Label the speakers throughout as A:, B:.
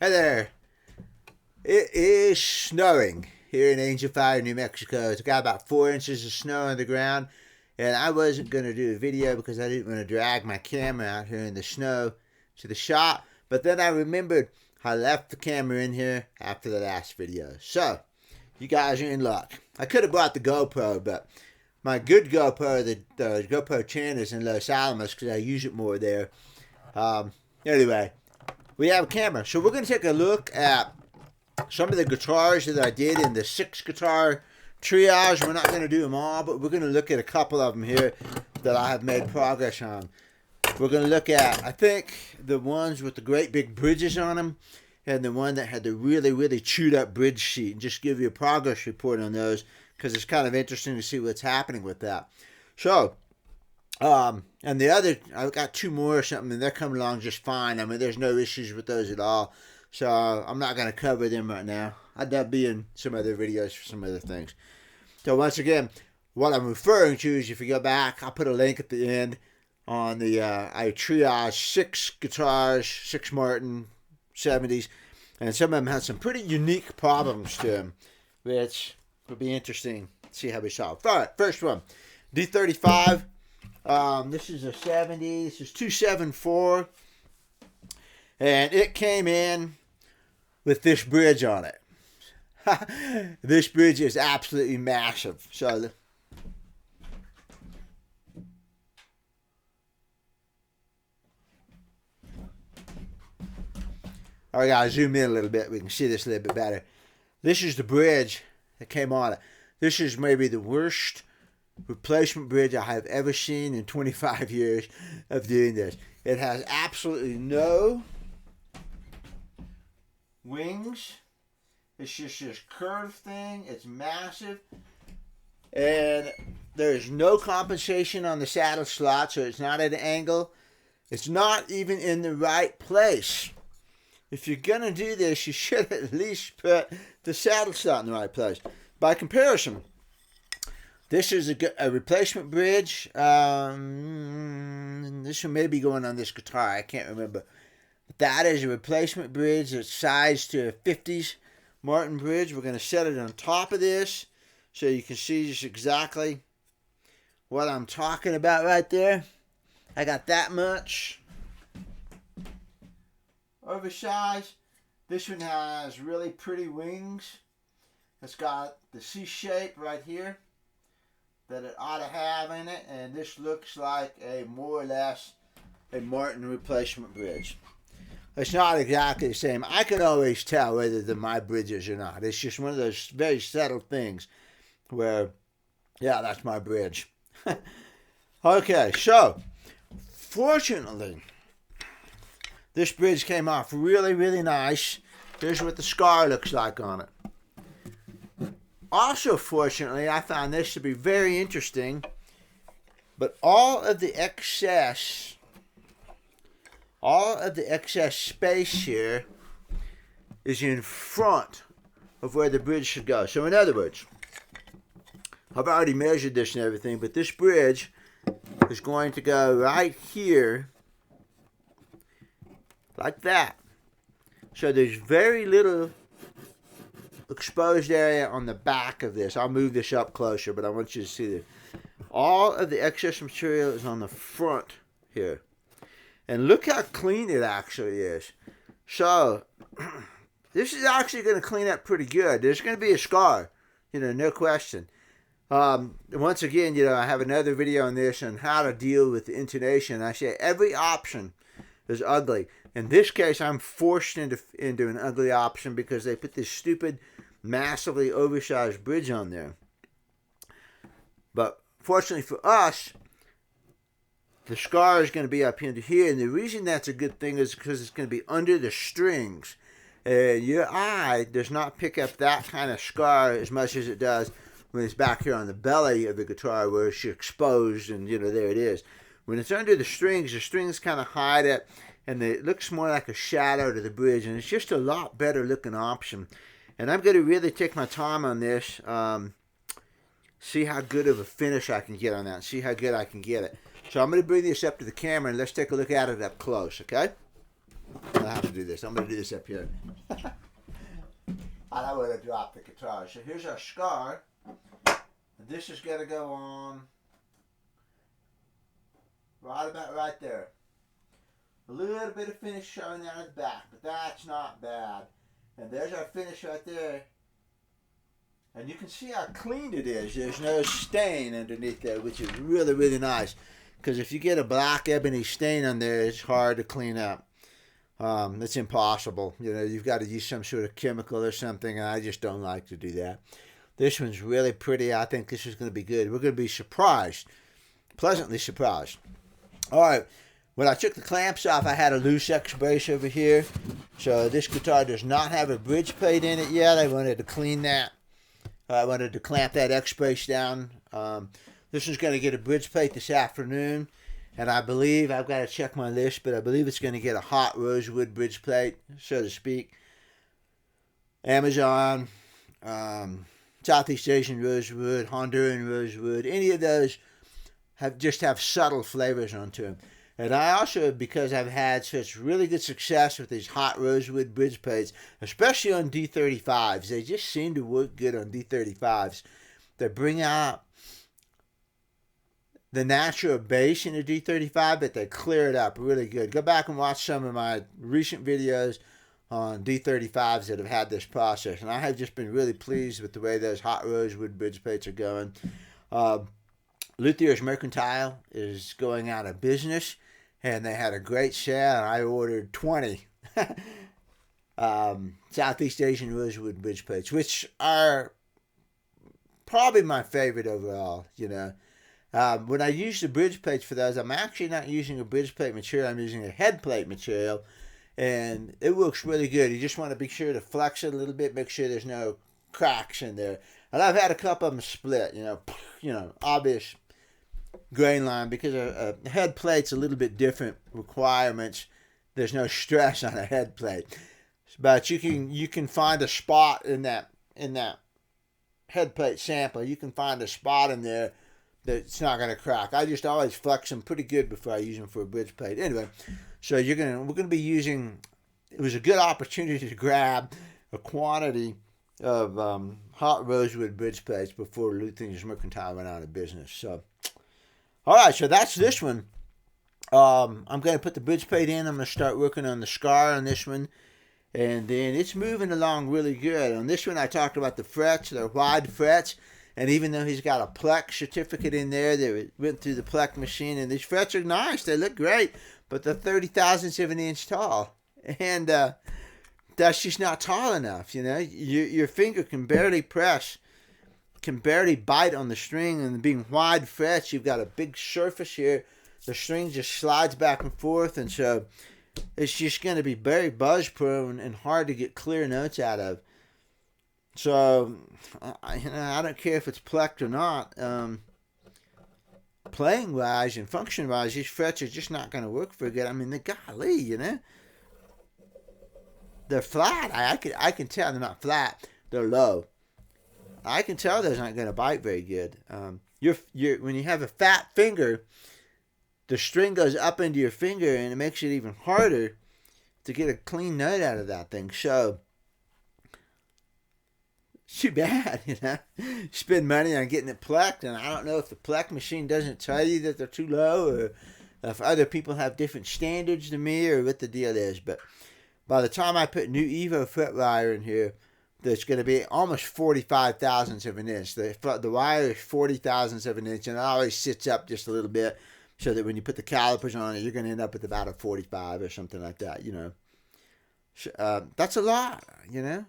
A: Hey there. It is snowing here in Angel Fire, New Mexico. It's got about 4 inches of snow on the ground, and I wasn't going to do a video because I didn't want to drag my camera out here in the snow to the shop. But then I remembered I left the camera in here after the last video. So, you guys are in luck. I could have brought the GoPro, but my good GoPro, the GoPro 10 is in Los Alamos because I use it more there. Anyway, we have a camera. So we're going to take a look at some of the guitars that I did in the 6-guitar triage. We're not going to do them all, but we're going to look at a couple of them here that I have made progress on. We're going to look at, I think, the ones with the great big bridges on them and the one that had the really, really chewed up bridge sheet, and just give you a progress report on those because it's kind of interesting to see what's happening with that. So, and the other, I've got two more or something, and they're coming along just fine. I mean, there's no issues with those at all. So I'm not going to cover them right now. That'll be in some other videos for some other things. So once again, what I'm referring to is if you go back, I'll put a link at the end on the I triaged 6 guitars, 6 Martin 70s, and some of them have some pretty unique problems to them, which will be interesting to see how we solve. All right, first one, D35. This is a 70. This is 274, and it came in with this bridge on it. This bridge is absolutely massive. So I gotta zoom in a little bit. We can see this a little bit better. This is the bridge that came on it. This is maybe the worst replacement bridge I have ever seen in 25 years of doing this. It has absolutely no wings. It's just this curved thing. It's massive. And there's no compensation on the saddle slot, so it's not at an angle. It's not even in the right place. If you're going to do this, you should at least put the saddle slot in the right place. By comparison, this is a replacement bridge. This one may be going on this guitar. I can't remember. But that is a replacement bridge that's sized to a 50s Martin bridge. We're going to set it on top of this so you can see just exactly what I'm talking about right there. I got that much oversized. This one has really pretty wings. It's got the C shape right here that it ought to have in it, and this looks like a more or less a Martin replacement bridge. It's not exactly the same. I can always tell whether they're my bridges or not. It's just one of those very subtle things where, yeah, that's my bridge. Okay, so fortunately, this bridge came off really, really nice. Here's what the scar looks like on it. Also, fortunately, I found this to be very interesting, but all of the excess space here is in front of where the bridge should go. So in other words, I've already measured this and everything, but this bridge is going to go right here, like that. So there's very little exposed area on the back of this. I'll move this up closer, but I want you to see this. All of the excess material is on the front here. And look how clean it actually is. So, this is actually going to clean up pretty good. There's going to be a scar, no question. Once again, I have another video on this on how to deal with the intonation. I say every option is ugly. In this case, I'm forced into an ugly option because they put this stupid, massively oversized bridge on there. But fortunately for us, the scar is going to be up into here, and the reason that's a good thing is because it's going to be under the strings. And your eye does not pick up that kind of scar as much as it does when it's back here on the belly of the guitar where it's exposed, and there it is. When it's under the strings kind of hide it, and it looks more like a shadow to the bridge, and it's just a lot better looking option. And I'm going to really take my time on this, see how good of a finish I can get on that, see how good I can get it. So I'm going to bring this up to the camera, and let's take a look at it up close, okay? I'm gonna have to do this. I'm gonna do this up here. I don't want to drop the guitar. So here's our scar. And this is gonna go on right about right there. A little bit of finish showing down at the back, but that's not bad. And there's our finish right there. And you can see how clean it is. There's no stain underneath there, which is really, really nice. Because if you get a black ebony stain on there, it's hard to clean up. It's impossible. You know, you've got to use some sort of chemical or something, and I just don't like to do that. This one's really pretty. I think this is going to be good. We're going to be surprised. Pleasantly surprised. All right. When I took the clamps off, I had a loose X brace over here. So this guitar does not have a bridge plate in it yet. I wanted to clean that. I wanted to clamp that X brace down. This is going to get a bridge plate this afternoon. And I believe, I've got to check my list, but I believe it's going to get a hot rosewood bridge plate, so to speak. Amazon, Southeast Asian rosewood, Honduran rosewood, any of those have subtle flavors onto them. And I also, because I've had such really good success with these hot rosewood bridge plates, especially on D35s, they just seem to work good on D35s. They bring out the natural bass in a D35, but they clear it up really good. Go back and watch some of my recent videos on D35s that have had this process, and I have just been really pleased with the way those hot rosewood bridge plates are going. Luthier's Mercantile is going out of business, and they had a great sale, and I ordered 20 Southeast Asian rosewood bridge plates, which are probably my favorite overall, you know. When I use the bridge plates for those, I'm actually not using a bridge plate material, I'm using a head plate material, and it works really good. You just want to be sure to flex it a little bit, make sure there's no cracks in there. And I've had a couple of them split, you know, obvious grain line, because a head plate's a little bit different requirements. There's no stress on a head plate, but you can find a spot in that head plate sample. You can find a spot in there that's not going to crack. I just always flex them pretty good before I use them for a bridge plate. Anyway, so we're going to be using. It was a good opportunity to grab a quantity of hot rosewood bridge plates before Luthier's Mercantile went out of business. So. All right, so that's this one. I'm going to put the bridge plate in. I'm going to start working on the scar on this one. And then it's moving along really good. On this one, I talked about the frets. They're wide frets. And even though he's got a Plex certificate in there, they went through the Plex machine. And these frets are nice. They look great. But they're 30 thousandths of an inch tall. And that's just not tall enough, you know. Your finger can barely press. Can barely bite on the string, and being wide frets, you've got a big surface here. The string just slides back and forth, and so it's just going to be very buzz prone and hard to get clear notes out of. So I don't care if it's plecked or not. Playing wise and function wise, these frets are just not going to work very good. I mean, golly, you know, they're flat. I can tell they're not flat. They're low. I can tell those aren't going to bite very good. When you have a fat finger, the string goes up into your finger, and it makes it even harder to get a clean note out of that thing. So, it's too bad, you know. Spend money on getting it plecked, and I don't know if the pleck machine doesn't tell you that they're too low, or if other people have different standards than me, or what the deal is. But by the time I put new Evo fret wire in here, that's going to be almost 45 thousandths of an inch. The wire is 40 thousandths of an inch, and it always sits up just a little bit, so that when you put the calipers on it, you're going to end up with about a 45 or something like that, you know. That's a lot, you know.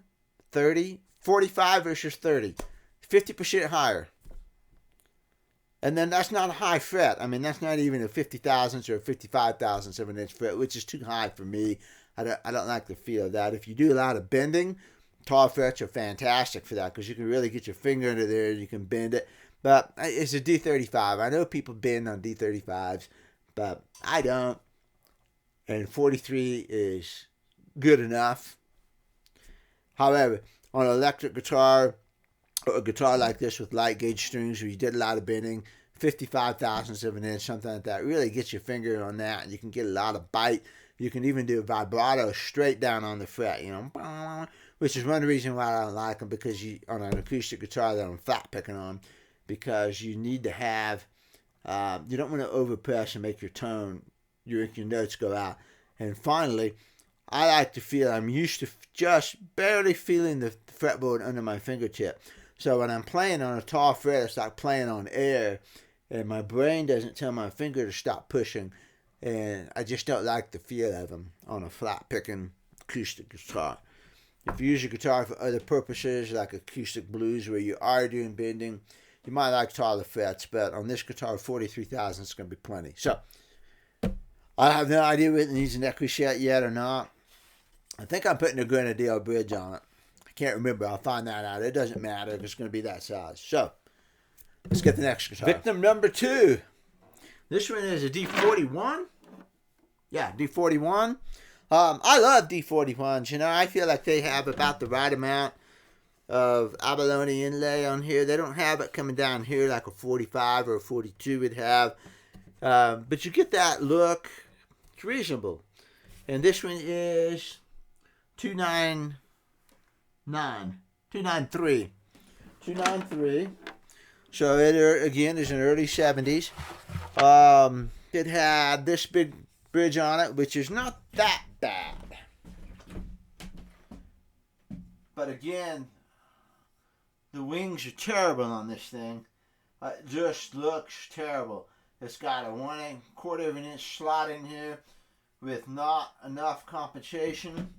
A: 45 versus 30. 50% higher. And then that's not a high fret. I mean, that's not even a 50 thousandths or a 55 thousandths of an inch fret, which is too high for me. I don't like the feel of that. If you do a lot of bending, tall frets are fantastic for that, because you can really get your finger into there and you can bend it. But it's a D35. I know people bend on D35s, but I don't. And 43 is good enough. However, on an electric guitar, or a guitar like this with light gauge strings where you did a lot of bending, 55 thousandths of an inch, something like that. Really get your finger on that, and you can get a lot of bite. You can even do a vibrato straight down on the fret, you know, which is one reason why I don't like them, because you, on an acoustic guitar that I'm flat picking on, because you need to have, you don't want to overpress and make your tone, your notes go out. And finally, I like to feel, I'm used to just barely feeling the fretboard under my fingertip. So when I'm playing on a tall fret, it's like playing on air, and my brain doesn't tell my finger to stop pushing, and I just don't like the feel of them on a flat picking acoustic guitar. If you use your guitar for other purposes, like acoustic blues where you are doing bending, you might like taller frets, but on this guitar, 43,000 is going to be plenty. So I have no idea whether it needs an Equichet yet or not. I think I'm putting a Grenadille bridge on it. I can't remember. I'll find that out. It doesn't matter if it's going to be that size. So let's get the next guitar. Victim number 2. This one is a D41. Yeah, D41. I love D41s. You know, I feel like they have about the right amount of abalone inlay on here. They don't have it coming down here like a 45 or a 42 would have. But you get that look. It's reasonable. And this one is 293. 293. So it, again, is an early 70s. It had this big bridge on it, which is not that bad. But again, the wings are terrible on this thing. It just looks terrible. It's got a 1/4 of an inch slot in here with not enough compensation.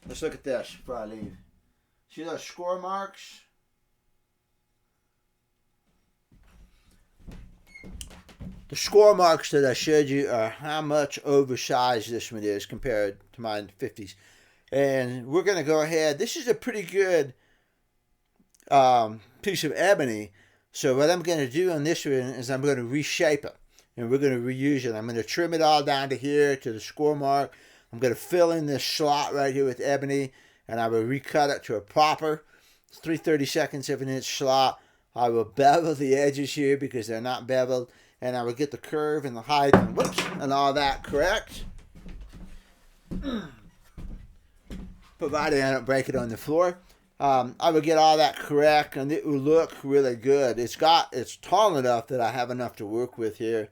A: Let's look at this before I leave. See those score marks? The score marks that I showed you are how much oversized this one is compared to my 50s. And we're going to go ahead. This is a pretty good piece of ebony. So what I'm going to do on this one is I'm going to reshape it. And we're going to reuse it. I'm going to trim it all down to here to the score mark. I'm going to fill in this slot right here with ebony. And I will recut it to a proper 3/32 of an inch slot. I will bevel the edges here because they're not beveled. And I will get the curve and the height and, and all that correct. Provided I don't break it on the floor. I will get all that correct, and it will look really good. It's tall enough that I have enough to work with here.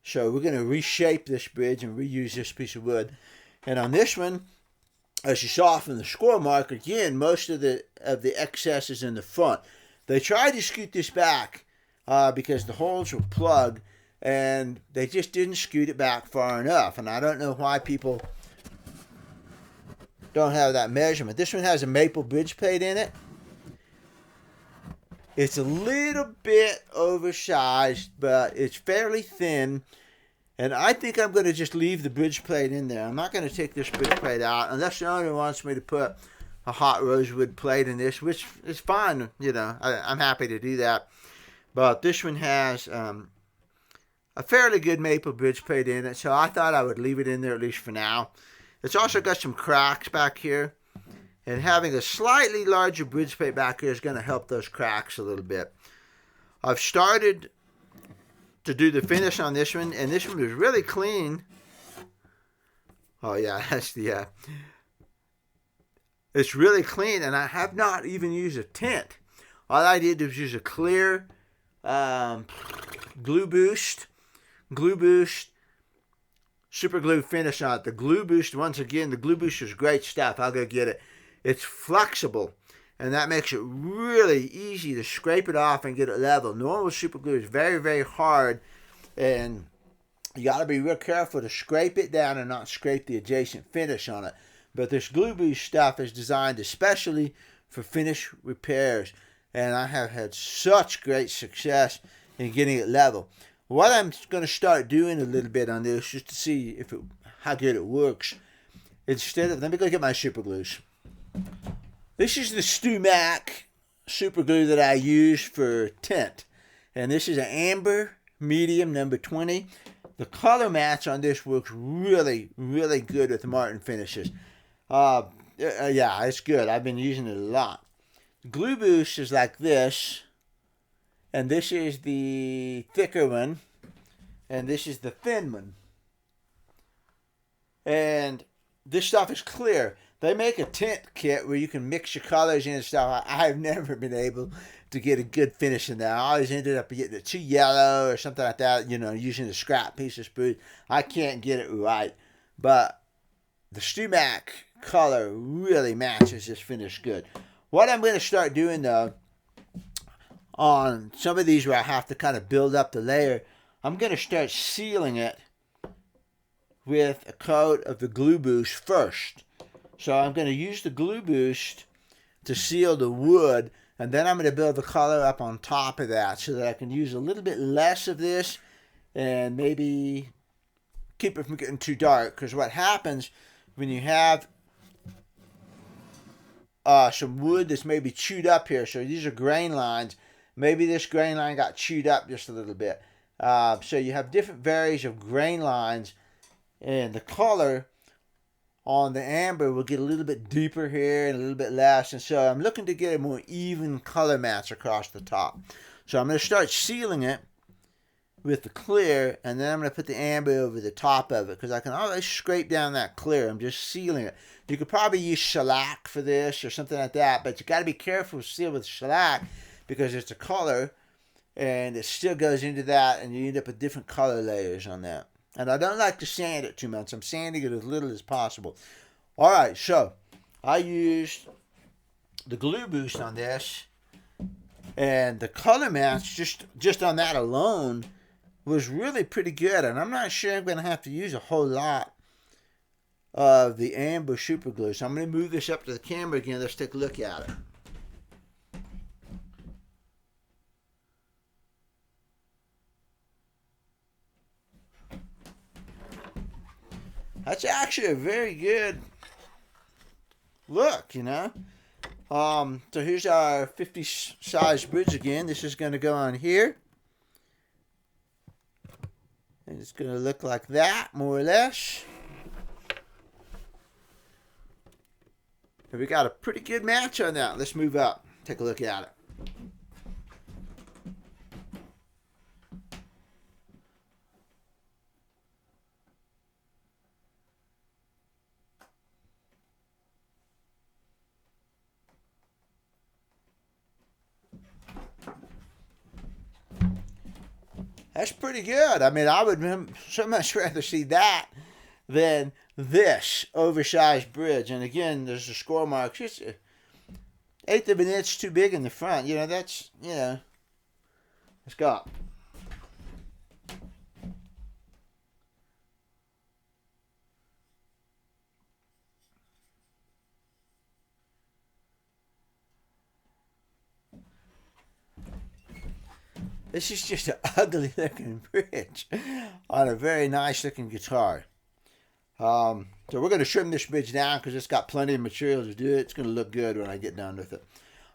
A: So we're going to reshape this bridge and reuse this piece of wood. And on this one, as you saw from the score mark, again, most of the excess is in the front. They tried to scoot this back because the holes were plugged, and they just didn't scoot it back far enough. And I don't know why people don't have that measurement. This one has a maple bridge plate in it. It's a little bit oversized, but it's fairly thin. And I think I'm going to just leave the bridge plate in there. I'm not going to take this bridge plate out unless the owner wants me to put a hot rosewood plate in this, which is fine. You know, I'm happy to do that. But this one has a fairly good maple bridge plate in it, so I thought I would leave it in there at least for now. It's also got some cracks back here, and having a slightly larger bridge plate back here is going to help those cracks a little bit. I've started to do the finish on this one, and this one is really clean. Oh yeah, that's the it's really clean, and I have not even used a tint. All I did was use a clear glue boost super glue finish on it. The glue boost, once again, the glue boost is great stuff. I'll go get it. It's flexible, and that makes it really easy to scrape it off and get it level. Normal super glue is very, very hard, and you got to be real careful to scrape it down and not scrape the adjacent finish on it. But this glue boost stuff is designed especially for finish repairs, and I have had such great success in getting it level. What I'm going to start doing a little bit on this, just to see how good it works, instead of, let me go get my super glues. This is the StuMac super glue that I use for tint, and this is an amber medium number 20. The color match on this works really, really good with the Martin finishes. Yeah, it's good. I've been using it a lot. Glue boost is like this, And this is the thicker one. And this is the thin one. And this stuff is clear. They make a tint kit where you can mix your colors in and stuff. I've never been able to get a good finish in that. I always ended up getting it too yellow or something like that, using a scrap piece of spruce. I can't get it right. But the StuMac color really matches this finish good. What I'm going to start doing, though, on some of these where I have to kind of build up the layer, I'm going to start sealing it with a coat of the Glue Boost first. So I'm going to use the Glue Boost to seal the wood, and then I'm going to build the color up on top of that so that I can use a little bit less of this and maybe keep it from getting too dark. Because what happens when you have some wood that's maybe chewed up here, so these are grain lines, maybe this grain line got chewed up just a little bit. So you have different varieties of grain lines, and the color on the amber will get a little bit deeper here and a little bit less. And so I'm looking to get a more even color match across the top. So I'm going to start sealing it with the clear, and then I'm going to put the amber over the top of it because I can always scrape down that clear. I'm just sealing it. You could probably use shellac for this or something like that, but you got to be careful to seal with shellac because it's a color and it still goes into that, and you end up with different color layers on that. And I don't like to sand it too much. I'm sanding it as little as possible. All right, so I used the Glue Boost on this, and the color match just on that alone was really pretty good. And I'm not sure I'm going to have to use a whole lot of the amber super glue. So I'm going to move this up to the camera again. Let's take a look at it. That's actually a very good look, So here's our 50 size bridge again. This is going to go on here. And it's going to look like that, more or less. And we got a pretty good match on that. Let's move up. Take a look at it. That's pretty good. I mean, I would so much rather see that than this oversized bridge. And again, there's the score marks. It's an eighth of an inch too big in the front. Let's go. This is just an ugly looking bridge on a very nice looking guitar. So we're going to trim this bridge down because it's got plenty of material to do it. It's going to look good when I get done with it.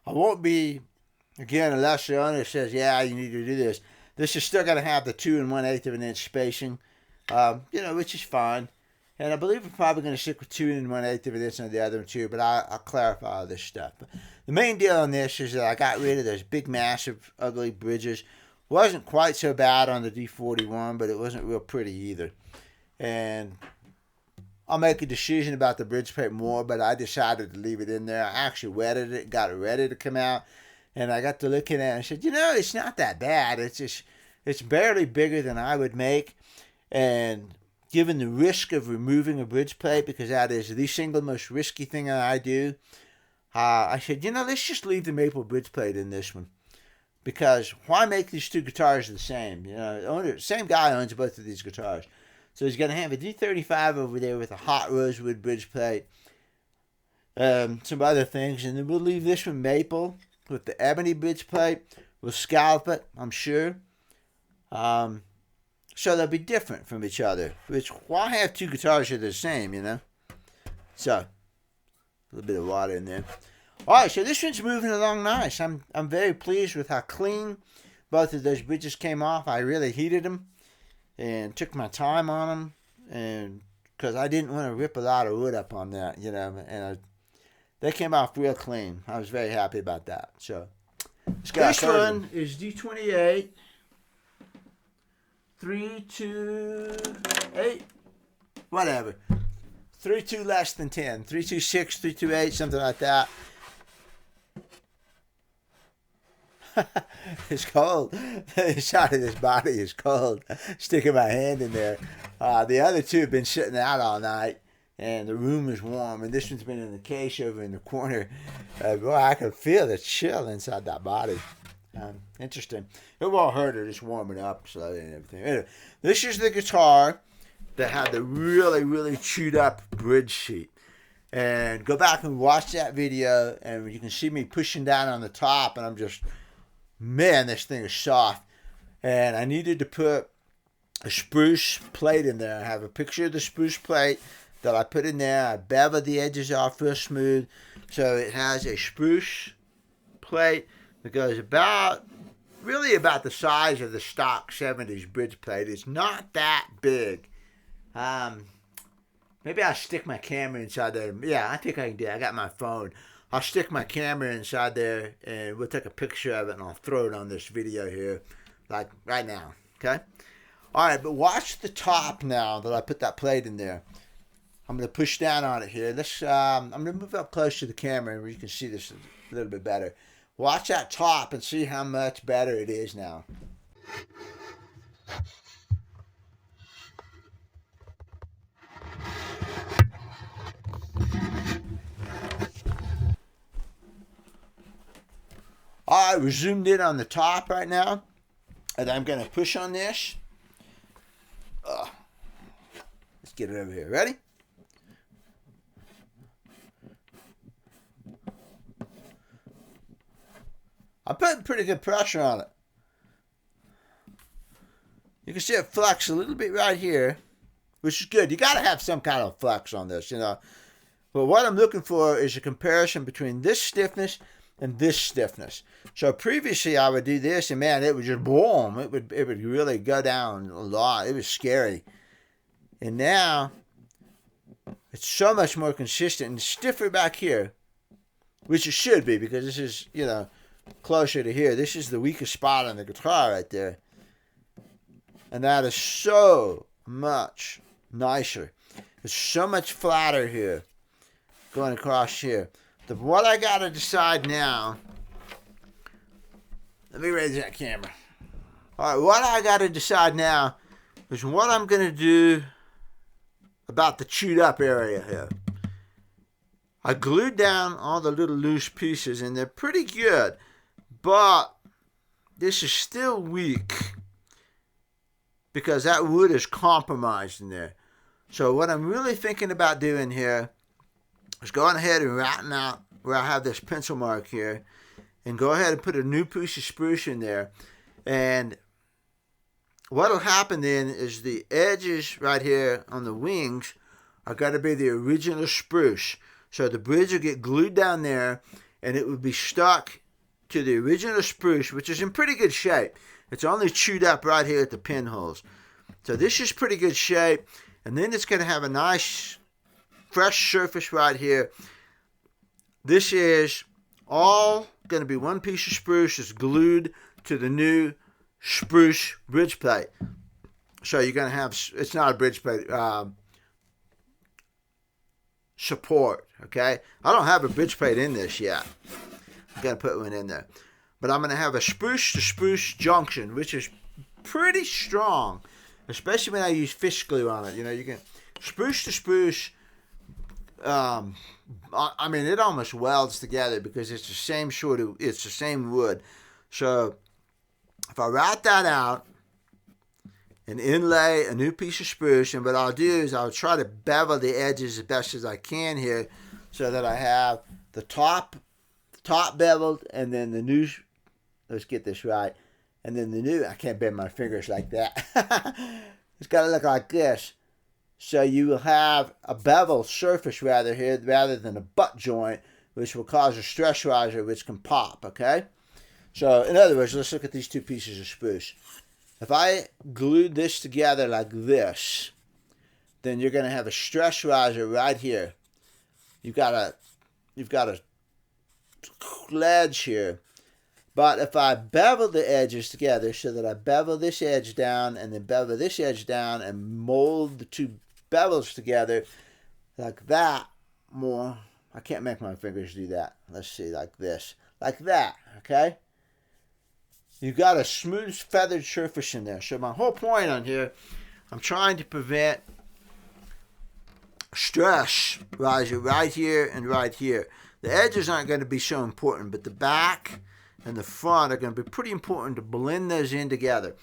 A: I won't be, again, unless the owner says, yeah, you need to do this. This is still going to have the 2 1/8 of an inch spacing, which is fine. And I believe we're probably going to stick with 2 1/8 of an inch on the other one too, but I'll clarify all this stuff. But the main deal on this is that I got rid of those big, massive, ugly bridges. Wasn't quite so bad on the D41, but it wasn't real pretty either. And I'll make a decision about the bridge plate more, but I decided to leave it in there. I actually wetted it, got it ready to come out, and I got to looking at it and said, it's not that bad. It's barely bigger than I would make. And given the risk of removing a bridge plate, because that is the single most risky thing that I do, I said, let's just leave the maple bridge plate in this one. Because why make these two guitars the same? Same guy owns both of these guitars. So he's going to have a D35 over there with a hot rosewood bridge plate. Some other things. And then we'll leave this one maple with the ebony bridge plate. We'll scallop it, I'm sure. So they'll be different from each other. Which, why have two guitars that are the same, So, a little bit of water in there. Alright, so this one's moving along nice. I'm very pleased with how clean both of those bridges came off. I really heated them and took my time on them, and because I didn't want to rip a lot of wood up on that, and they came off real clean. I was very happy about that. So This one is D28 328, whatever. 32 less than 10, 326, 328, something like that. It's cold. The side of this body is cold. Sticking my hand in there. The other two have been sitting out all night, and the room is warm. And this one's been in the case over in the corner. Boy, I can feel the chill inside that body. Interesting. It won't hurt her, just warming up slowly and everything. Anyway, this is the guitar that had the really, really chewed up bridge sheet. And go back and watch that video, and you can see me pushing down on the top, and I'm just, man, this thing is soft. And I needed to put a spruce plate in there. I have a picture of the spruce plate that I put in there. I beveled the edges off real smooth. So it has a spruce plate that goes really about the size of the stock 70s bridge plate. It's not that big. Maybe I'll stick my camera inside there. Yeah, I think I can do it. I got my phone. I'll stick my camera inside there, and we'll take a picture of it, and I'll throw it on this video here, like right now, okay? All right, but watch the top now that I put that plate in there. I'm going to push down on it here. I'm going to move up close to the camera where you can see this a little bit better. Watch that top and see how much better it is now. All right, we're zoomed in on the top right now, and I'm going to push on this. Let's get it over here. Ready? I'm putting pretty good pressure on it. You can see it flex a little bit right here, which is good. You got to have some kind of flex on this, you know. But what I'm looking for is a comparison between this stiffness and this stiffness. So previously I would do this, and man, it would just boom. It would really go down a lot. It was scary. And now it's so much more consistent and stiffer back here, which it should be, because this is, you know, closer to here. This is the weakest spot on the guitar right there. And that is so much nicer. It's so much flatter here, going across here. What I got to decide now, let me raise that camera. All right, what I got to decide now is what I'm going to do about the chewed up area here. I glued down all the little loose pieces, and they're pretty good. But this is still weak because that wood is compromised in there. So what I'm really thinking about doing here is going ahead and routing out where I have this pencil mark here, and go ahead and put a new piece of spruce in there. And what will happen then is the edges right here on the wings are going to be the original spruce. So the bridge will get glued down there, and it will be stuck to the original spruce, which is in pretty good shape. It's only chewed up right here at the pinholes. So this is pretty good shape. And then it's going to have a nice fresh surface right here. This is all going to be one piece of spruce that's glued to the new spruce bridge plate. So you're going to have, it's not a bridge plate, support, okay? I don't have a bridge plate in this yet. I'm going to put one in there. But I'm going to have a spruce to spruce junction, which is pretty strong, especially when I use fish glue on it. You know, you can spruce to spruce. I mean, it almost welds together because it's the same it's the same wood. So if I route that out and inlay a new piece of spruce, and what I'll do is I'll try to bevel the edges as best as I can here, so that I have the top beveled, and then the new, let's get this right, and then the new, I can't bend my fingers like that. It's got to look like this. So you will have a beveled surface rather than a butt joint, which will cause a stress riser, which can pop, okay? So in other words, let's look at these two pieces of spruce. If I glued this together like this, then you're going to have a stress riser right here. You've got a ledge here. But if I bevel the edges together so that I bevel this edge down and then bevel this edge down and mold the two bevels together like that more. I can't make my fingers do that. Let's see, like this. Like that, okay? You've got a smooth feathered surface in there. So my whole point on here, I'm trying to prevent stress rising right here and right here. The edges aren't going to be so important, but the back and the front are going to be pretty important to blend those in together.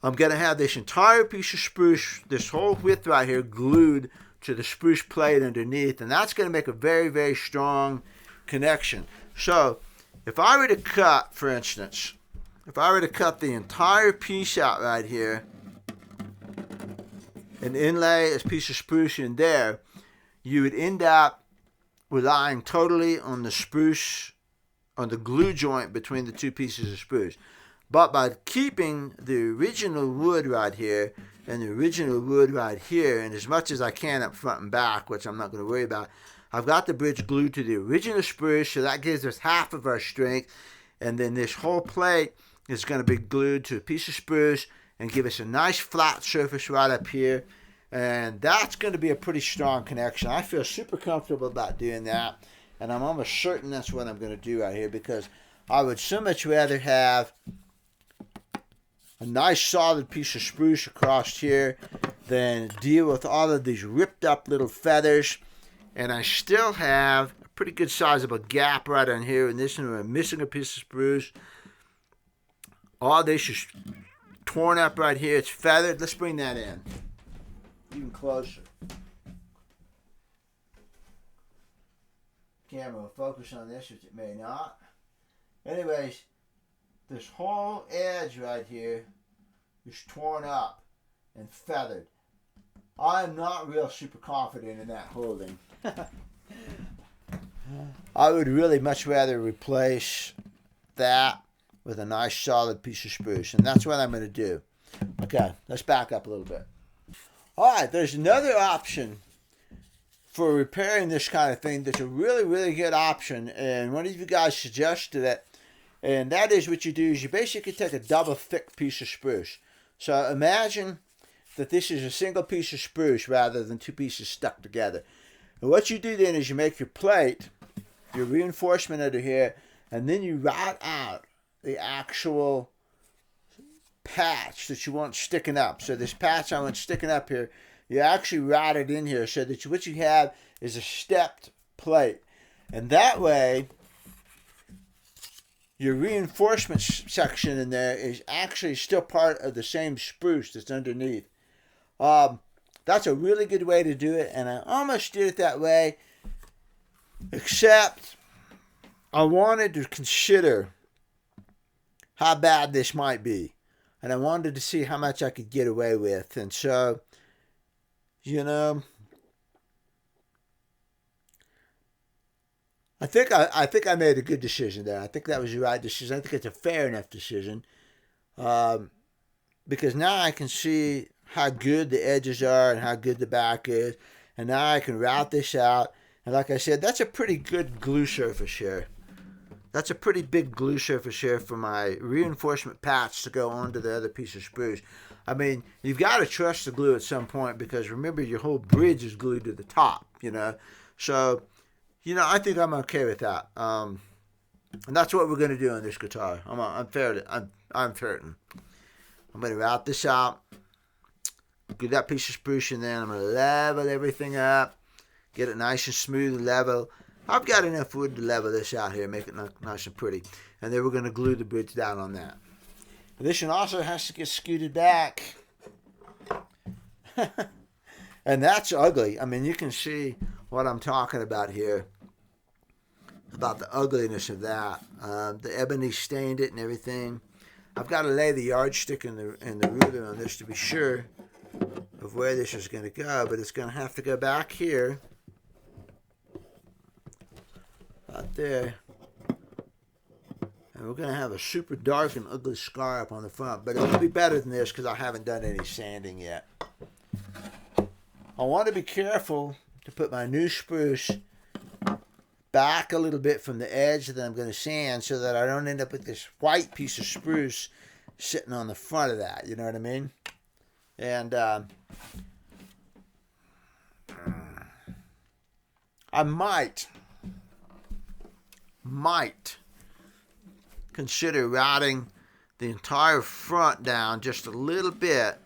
A: I'm going to have this entire piece of spruce, this whole width right here, glued to the spruce plate underneath, and that's going to make a very, very strong connection. So if I were to cut, for instance, if I were to cut the entire piece out right here and inlay a piece of spruce in there, you would end up relying totally on the spruce, on the glue joint between the two pieces of spruce. But by keeping the original wood right here and the original wood right here, and as much as I can up front and back, which I'm not going to worry about, I've got the bridge glued to the original spruce, so that gives us half of our strength. And then this whole plate is going to be glued to a piece of spruce and give us a nice flat surface right up here. And that's going to be a pretty strong connection. I feel super comfortable about doing that. And I'm almost certain that's what I'm going to do right here, because I would so much rather have a nice solid piece of spruce across here than deal with all of these ripped up little feathers. And I still have a pretty good sizable gap right on here. And this one, I'm missing a piece of spruce. All this is torn up right here. It's feathered. Let's bring that in even closer. Camera will focus on this, which it may not. Anyways, this whole edge right here is torn up and feathered. I'm not real super confident in that holding. I would really much rather replace that with a nice solid piece of spruce, and that's what I'm going to do. Okay, let's back up a little bit. Alright, there's another option for repairing this kind of thing that's a really, really good option, and one of you guys suggested it, and that is what you do is you basically take a double thick piece of spruce. So imagine that this is a single piece of spruce rather than two pieces stuck together. And what you do then is you make your plate, your reinforcement under here, and then you route out the actual patch that you want sticking up. So this patch I want sticking up here, you actually route it in here so that what you have is a stepped plate. And that way, your reinforcement section in there is actually still part of the same spruce that's underneath. That's a really good way to do it, and I almost did it that way, except I wanted to consider how bad this might be. And I wanted to see how much I could get away with. And so, you know, I think I made a good decision there. I think that was the right decision. I think it's a fair enough decision. Because now I can see how good the edges are and how good the back is. And now I can route this out. And like I said, that's a pretty good glue surface here. That's a pretty big glue surface here for my reinforcement patch to go onto the other piece of spruce. I mean, you've got to trust the glue at some point, because remember, your whole bridge is glued to the top, you know. So, you know, I think I'm okay with that. And that's what we're going to do on this guitar. I'm certain. I'm going to route this out, get that piece of spruce in there, and I'm going to level everything up, get it nice and smooth and level. I've got enough wood to level this out here, make it nice and pretty. And then we're going to glue the bridge down on that. This one also has to get scooted back. And that's ugly. I mean, you can see what I'm talking about here, about the ugliness of that. The ebony stained it and everything. I've got to lay the yardstick and the ruler on this to be sure of where this is going to go, but it's going to have to go back here. Right there. And we're going to have a super dark and ugly scar up on the front. But it'll be better than this because I haven't done any sanding yet. I want to be careful to put my new spruce back a little bit from the edge that I'm going to sand so that I don't end up with this white piece of spruce sitting on the front of that. You know what I mean? And I might consider routing the entire front down just a little bit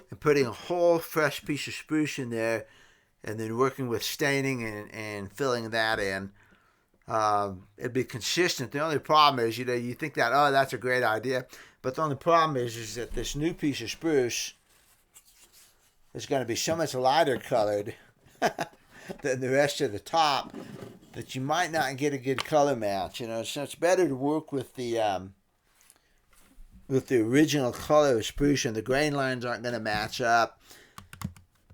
A: and putting a whole fresh piece of spruce in there, and then working with staining and filling that in. It'd be consistent. The only problem is, you think that, oh, that's a great idea, but the only problem is that this new piece of spruce is going to be so much lighter colored than the rest of the top that you might not get a good color match. So it's better to work with the original color of spruce, and the grain lines aren't going to match up.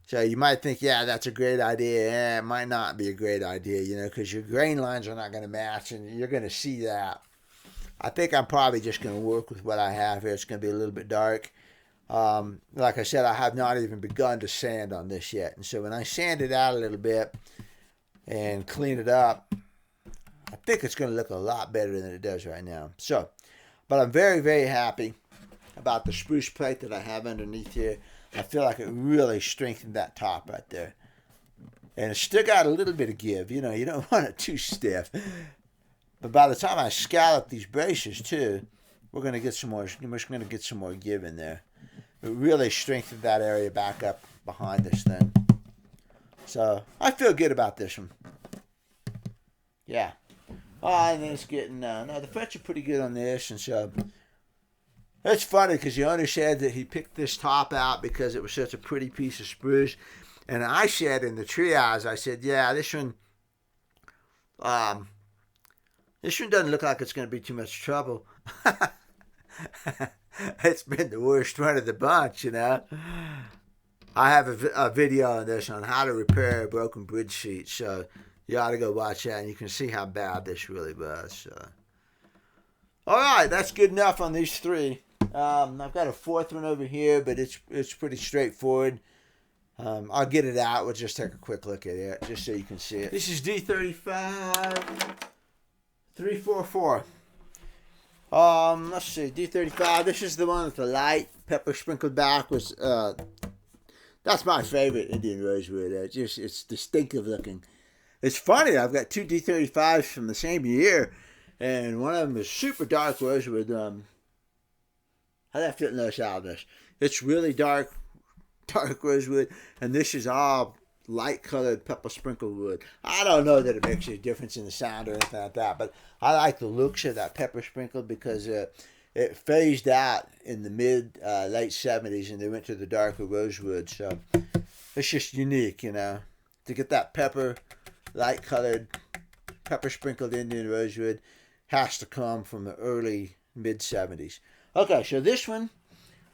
A: So you might think, yeah, that's a great idea. It might not be a great idea, because your grain lines are not going to match, and you're going to see that. I think I'm probably just going to work with what I have here. It's going to be a little bit dark. Like I said, I have not even begun to sand on this yet. And so when I sand it out a little bit and clean it up, I think it's going to look a lot better than it does right now. So, but I'm very, very happy about the spruce plate that I have underneath here. I feel like it really strengthened that top right there. And it's still got a little bit of give. You don't want it too stiff. But by the time I scallop these braces too, we're going to get some more. We're going to get some more give in there. It really strengthened that area back up behind this thing. So I feel good about this one. Yeah. And then it's getting, no, the frets are pretty good on this. And so it's funny because the owner said that he picked this top out because it was such a pretty piece of spruce. And I said in the triage, I said, yeah, this one doesn't look like it's going to be too much trouble. It's been the worst one of the bunch, I have a video on this on how to repair a broken bridge sheet, so you ought to go watch that, and you can see how bad this really was. So. All right, that's good enough on these three. I've got a fourth one over here, but it's pretty straightforward. I'll get it out. We'll just take a quick look at it, just so you can see it. This is D35 344. Let's see, D35. This is the one with the light pepper sprinkled back. That's my favorite Indian rosewood. It's distinctive looking. It's funny, I've got two D35s from the same year, and one of them is super dark rosewood. How'd that fit in those out of this? It's really dark rosewood, and this is all light colored pepper sprinkled wood. I don't know that it makes a difference in the sound or anything like that, but I like the looks of that pepper sprinkled because it phased out in the late 70s, and they went to the darker rosewood. So it's just unique, to get that light colored pepper sprinkled Indian rosewood has to come from the early mid 70s. Okay, so this one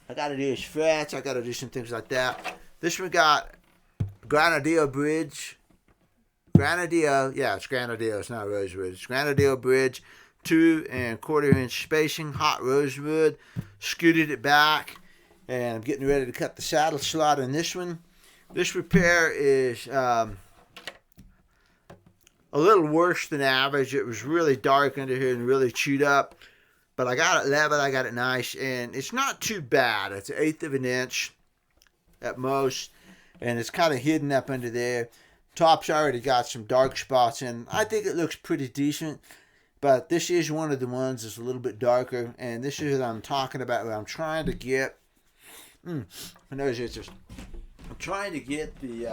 A: I got to do is frets. I got to do some things like that. This one got Granadillo bridge. It's Granadillo. It's not rosewood. It's Granadillo bridge, 2 1/4 inch spacing, hot rosewood. Scooted it back, and I'm getting ready to cut the saddle slot in this one. This repair is a little worse than average. It was really dark under here and really chewed up, but I got it level. I got it nice, and it's not too bad. It's 1/8 of an inch at most. And it's kind of hidden up under there. Top's already got some dark spots in. I think it looks pretty decent. But this is one of the ones that's a little bit darker. And this is what I'm talking about. What I'm trying to get. I'm trying to get the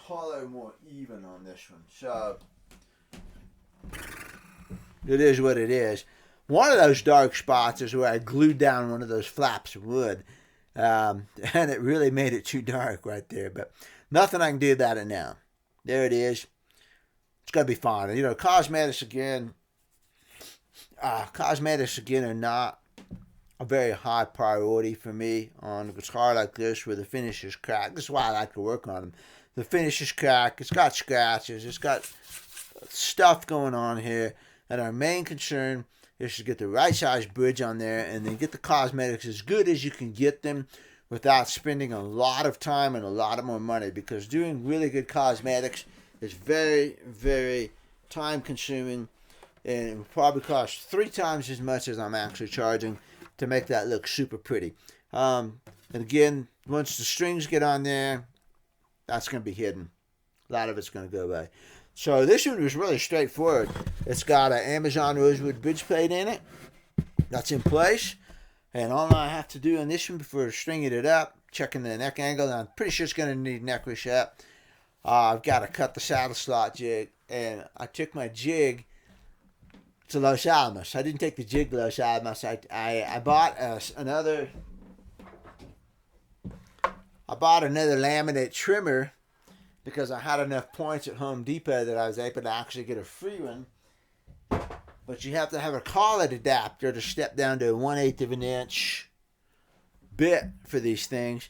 A: color more even on this one. So it is what it is. One of those dark spots is where I glued down one of those flaps of wood. And it really made it too dark right there. But nothing I can do about it now. There it is. It's going to be fine. Cosmetics again are not a very high priority for me on a guitar like this where the finish is cracked. This is why I like to work on them. The finish is cracked. It's got scratches. It's got stuff going on here. And our main concern is to get the right size bridge on there and then get the cosmetics as good as you can get them without spending a lot of time and a lot of more money, because doing really good cosmetics is very, very time consuming, and it will probably cost 3 times as much as I'm actually charging to make that look super pretty. And again, once the strings get on there, that's going to be hidden. A lot of it's going to go away. So this one was really straightforward. It's got an Amazon rosewood bridge plate in it. That's in place. And all I have to do on this one before stringing it up, checking the neck angle, and I'm pretty sure it's going to need neck reset. I've got to cut the saddle slot jig, and I took my jig to Los Alamos. I didn't take the jig to Los Alamos. I bought another laminate trimmer because I had enough points at Home Depot that I was able to actually get a free one. But you have to have a collet adapter to step down to a 1/8 of an inch bit for these things.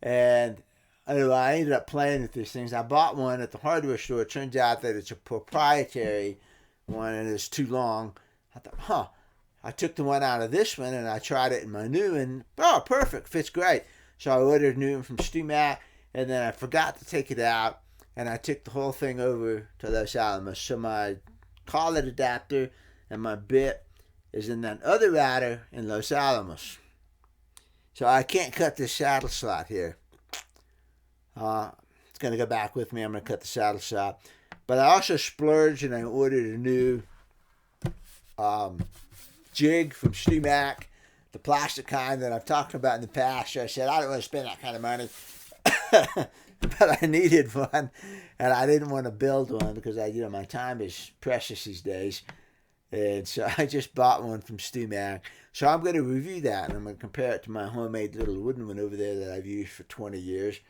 A: And I ended up playing with these things. I bought one at the hardware store. It turns out that it's a proprietary one and it's too long. I thought, I took the one out of this one and I tried it in my new one. Oh, perfect. Fits great. So I ordered a new one from StuMac, and then I forgot to take it out, and I took the whole thing over to Los Alamos. So my collet adapter and my bit is in that other router in Los Alamos. So I can't cut this saddle slot here. It's going to go back with me. I'm going to cut the saddle slot. But I also splurged and I ordered a new jig from StuMac, the plastic kind that I've talked about in the past. So I said, I don't want to spend that kind of money. But I needed one, and I didn't want to build one because my time is precious these days. And so I just bought one from StuMac. So I'm going to review that, and I'm going to compare it to my homemade little wooden one over there that I've used for 20 years.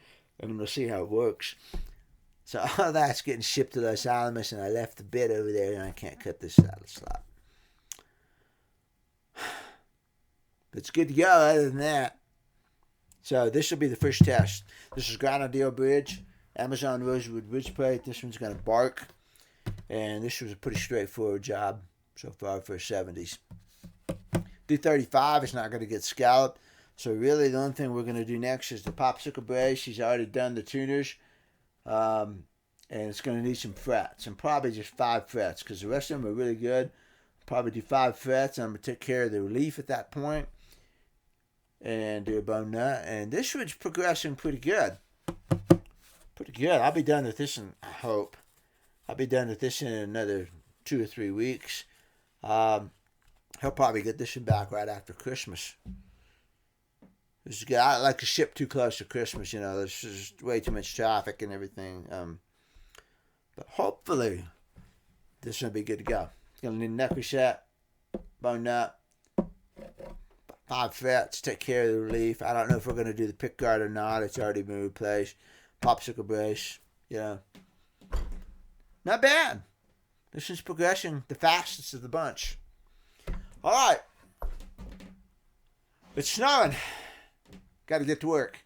A: And I'm going to see how it works. So all that's getting shipped to Los Alamos, and I left the bit over there, and I can't cut this saddle slot. It's good to go other than that. So this will be the first test. This is Grenadier Bridge, Amazon rosewood bridge plate. This one's going to bark. And this was a pretty straightforward job so far for 70s. D35 is not going to get scalloped. So really the only thing we're going to do next is the popsicle brace. She's already done the tuners. And it's going to need some frets. And probably just 5 frets because the rest of them are really good. Probably do 5 frets. And I'm going to take care of the relief at that point. And do a bone nut. And this one's progressing pretty good. Pretty good. I'll be done with this in, I hope. I'll be done with this in another 2 or 3 weeks. He'll probably get this one back right after Christmas. This is good. I like to ship too close to Christmas, There's just way too much traffic and everything. But hopefully, this will be good to go. It's going to need a neck reset, bone nut, 5 frets, take care of the relief. I don't know if we're going to do the pick guard or not. It's already been replaced. Popsicle brace, Not bad. This is progressing the fastest of the bunch. All right. It's snowing. Got to get to work.